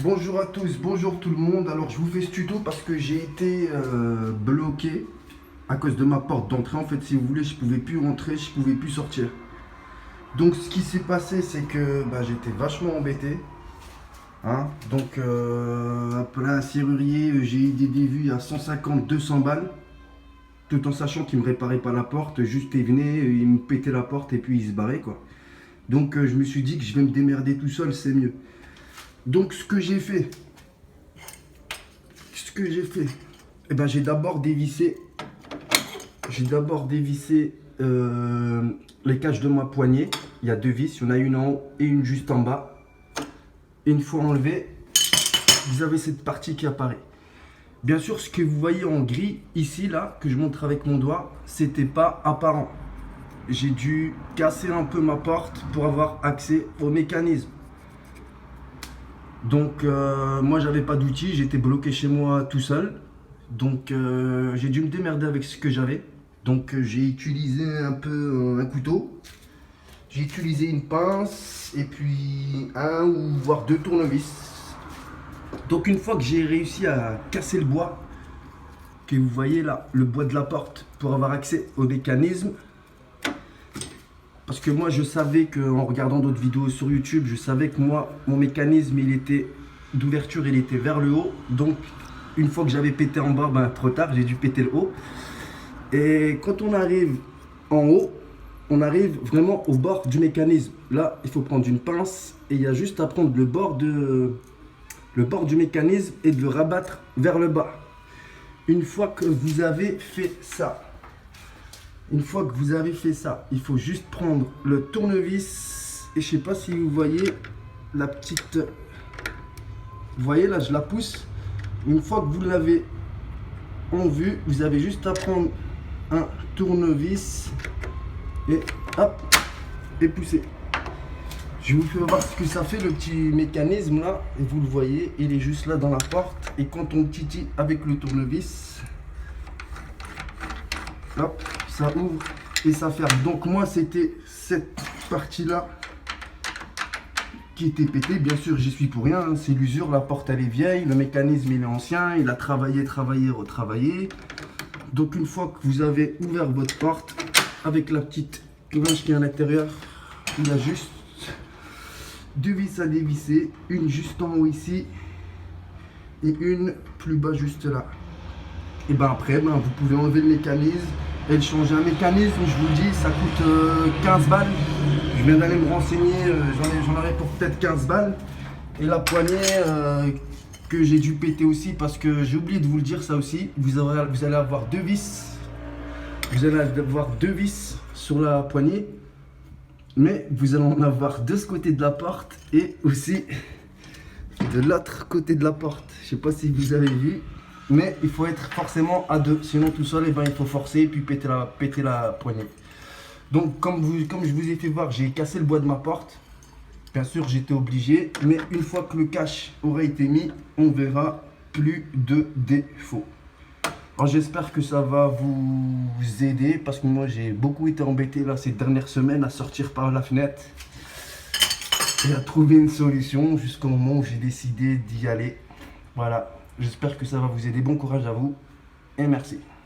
Bonjour à tous, bonjour tout le monde. Alors je vous fais ce tuto parce que j'ai été bloqué à cause de ma porte d'entrée. En fait, si vous voulez, je pouvais plus rentrer, je pouvais plus sortir. Donc ce qui s'est passé, c'est que j'étais vachement embêté. Hein. Donc appelé un serrurier, j'ai eu des dévues à 150-200 balles. Tout en sachant qu'il me réparait pas la porte, juste il venait, il me pétait la porte et puis il se barrait quoi. Donc je me suis dit que je vais me démerder tout seul, c'est mieux. Donc ce que j'ai fait, j'ai d'abord dévissé, les caches de ma poignée. Il y a deux vis, il y en a une en haut et une juste en bas. Et une fois enlevé, vous avez cette partie qui apparaît. Bien sûr, ce que vous voyez en gris ici, là, que je montre avec mon doigt, c'était pas apparent. J'ai dû casser un peu ma porte pour avoir accès au mécanisme. Donc moi j'avais pas d'outils, j'étais bloqué chez moi tout seul. Donc j'ai dû me démerder avec ce que j'avais. Donc j'ai utilisé un peu un couteau. J'ai utilisé une pince et puis un ou voire deux tournevis. Donc une fois que j'ai réussi à casser le bois, que vous voyez là, le bois de la porte, pour avoir accès au mécanisme. Parce que moi je savais qu'en regardant d'autres vidéos sur YouTube, je savais que moi, mon mécanisme d'ouverture, il était vers le haut. Donc une fois que j'avais pété en bas, trop tard, j'ai dû péter le haut. Et quand on arrive en haut, on arrive vraiment au bord du mécanisme. Là, il faut prendre une pince et il y a juste à prendre le bord du mécanisme et de le rabattre vers le bas. Une fois que vous avez fait ça, il faut juste prendre le tournevis et je sais pas si vous voyez la petite, vous voyez là, je la pousse. Une fois que vous l'avez en vue, vous avez juste à prendre un tournevis et hop, et pousser. Je vous fais voir ce que ça fait, le petit mécanisme là, et vous le voyez, il est juste là dans la porte. Et quand on titille avec le tournevis, hop, ça ouvre et ça ferme. Donc moi c'était cette partie là qui était pétée. Bien sûr j'y suis pour rien, hein. C'est l'usure, la porte elle est vieille, le mécanisme il est ancien, il a travaillé, retravaillé. Donc une fois que vous avez ouvert votre porte, avec la petite cloche qui est à l'intérieur, il y a juste deux vis à dévisser, une juste en haut ici et une plus bas juste là. Et après vous pouvez enlever le mécanisme et changer un mécanisme. Je vous le dis, ça coûte 15 balles. Je viens d'aller me renseigner, j'en aurais pour peut-être 15 balles. Et la poignée que j'ai dû péter aussi, parce que j'ai oublié de vous le dire ça aussi, vous allez avoir deux vis. Vous allez avoir deux vis sur la poignée, mais vous allez en avoir de ce côté de la porte et aussi de l'autre côté de la porte. Je sais pas si vous avez vu, mais il faut être forcément à deux, sinon tout seul, il faut forcer et puis péter la poignée. Donc comme je vous ai fait voir, j'ai cassé le bois de ma porte. Bien sûr j'étais obligé, mais une fois que le cache aura été mis, on verra plus de défauts. Alors j'espère que ça va vous aider, parce que moi j'ai beaucoup été embêté là ces dernières semaines à sortir par la fenêtre et à trouver une solution jusqu'au moment où j'ai décidé d'y aller. Voilà, j'espère que ça va vous aider. Bon courage à vous et merci.